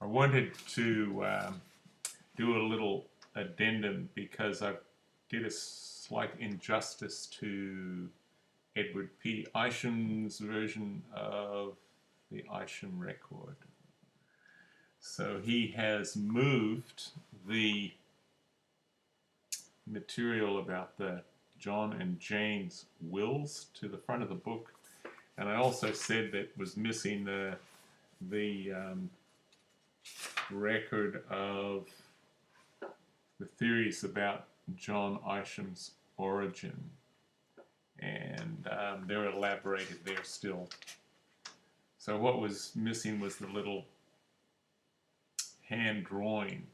I wanted to do a little addendum because I did a slight injustice to Edward P. Isham's version of the Isham record. So he has moved the material about the John and Jane's wills to the front of the book, and I also said that was missing the record of the theories about John Isham's origin, and they're elaborated there still. So what was missing was the little hand drawing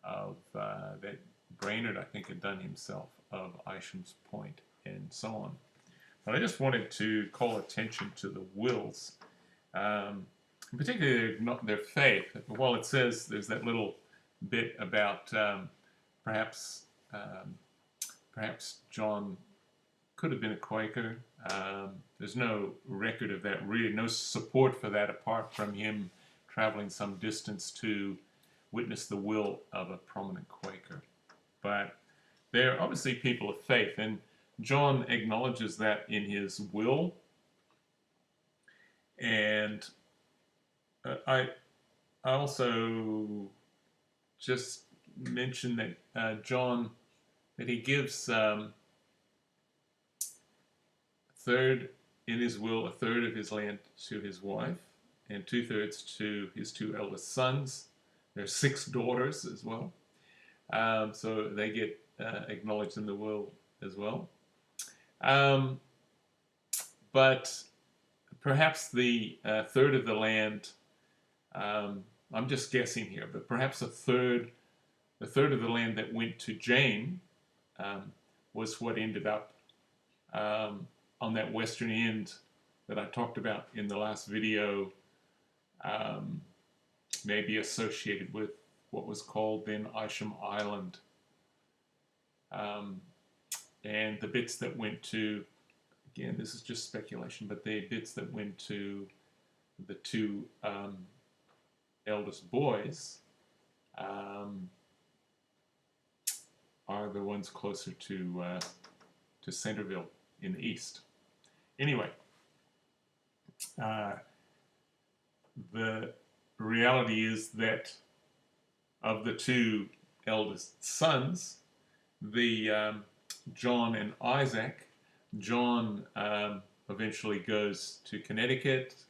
of that Brainerd, I think, had done himself of Isham's point and so on. But I just wanted to call attention to the wills, particularly their faith. While it says there's that little bit about perhaps John could have been a Quaker. There's no record of that, really, no support for that apart from him traveling some distance to witness the will of a prominent Quaker. But they're obviously people of faith, and John acknowledges that in his will. And I also just mentioned that John, that he gives third in his will, a third of his land to his wife, and 2/3 to his two eldest sons. There are 6 daughters as well, so they get acknowledged in the will as well. But perhaps the third of the land, I'm just guessing here, but perhaps the third of the land that went to Jane was what ended up on that western end that I talked about in the last video, maybe associated with what was called then Isham Island. And the bits that went to, again, this is just speculation, but the bits that went to the 2 eldest boys are the ones closer to Centerville in the east. Anyway, the reality is that of the 2 eldest sons, the John and Isaac, John eventually goes to Connecticut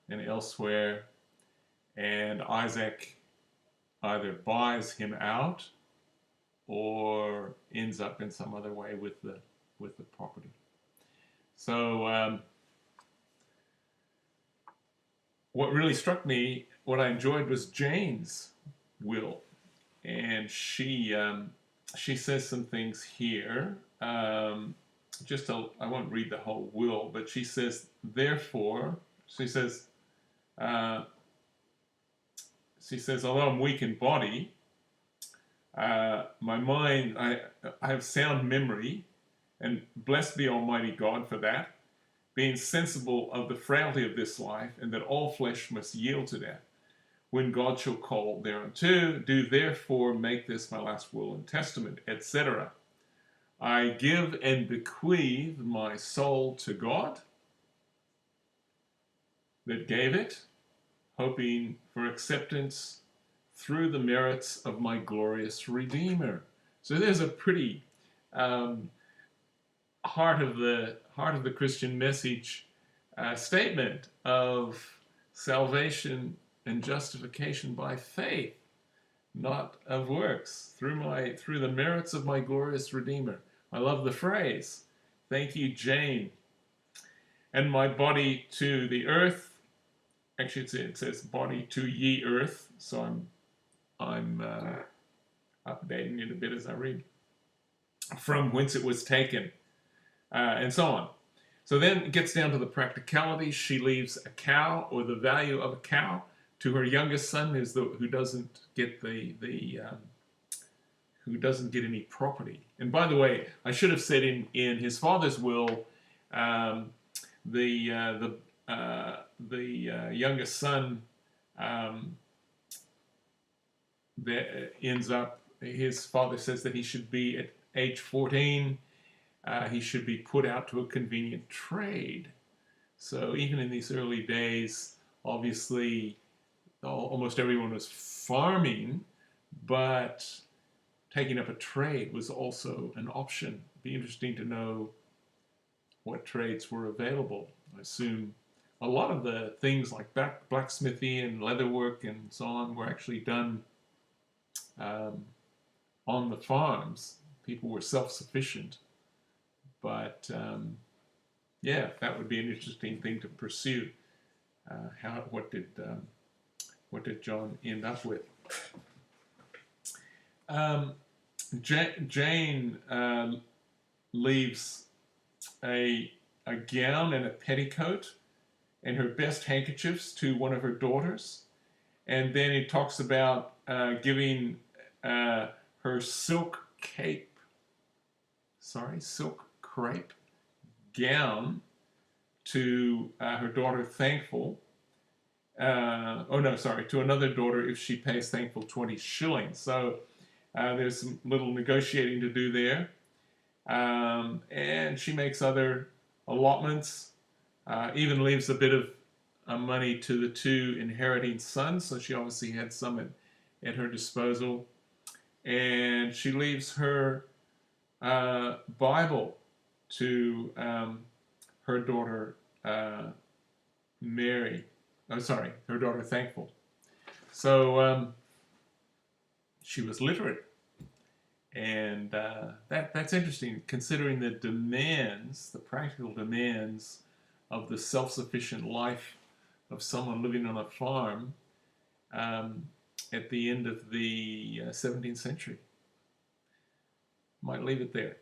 and elsewhere, and Isaac either buys him out or ends up in some other way with the property. So what really struck me, what I enjoyed, was Jane's will, and she says some things here. I won't read the whole will, but she says, therefore, she says, although I'm weak in body, my mind, I have sound memory, and blessed be Almighty God for that, being sensible of the frailty of this life, and that all flesh must yield to death, when God shall call thereunto, do therefore make this my last will and testament, etc. I give and bequeath my soul to God that gave it, hoping for acceptance through the merits of my glorious Redeemer. So there's a pretty heart of the Christian message statement of salvation and justification by faith, not of works, through the merits of my glorious Redeemer. I love the phrase. Thank you, Jane. And my body to the earth. Actually, it says body to ye earth. So I'm updating it a bit as I read. From whence it was taken, and so on. So then it gets down to the practicality. She leaves a cow, or the value of a cow, to her youngest son, who doesn't get who doesn't get any property. And by the way, I should have said in his father's will, the youngest son that ends up, his father says that he should be at age 14, he should be put out to a convenient trade. So even in these early days, obviously, almost everyone was farming, but taking up a trade was also an option. It'd be interesting to know what trades were available. I assume a lot of the things like blacksmithy and leatherwork and so on were actually done um, on the farms. People were self-sufficient, but yeah, that would be an interesting thing to pursue. What did John end up with? Um, Jane leaves a gown and a petticoat and her best handkerchiefs to one of her daughters, and then he talks about giving her silk crepe gown to her daughter Thankful. To another daughter if she pays Thankful 20 shillings. So there's some little negotiating to do there. And she makes other allotments, even leaves a bit of money to the two inheriting sons, so she obviously had some at her disposal. And she leaves her Bible to her daughter Mary. Oh, sorry, her daughter Thankful. So she was literate. And that's interesting, considering the demands, the practical demands of the self-sufficient life of someone living on a farm at the end of the 17th century. Might leave it there.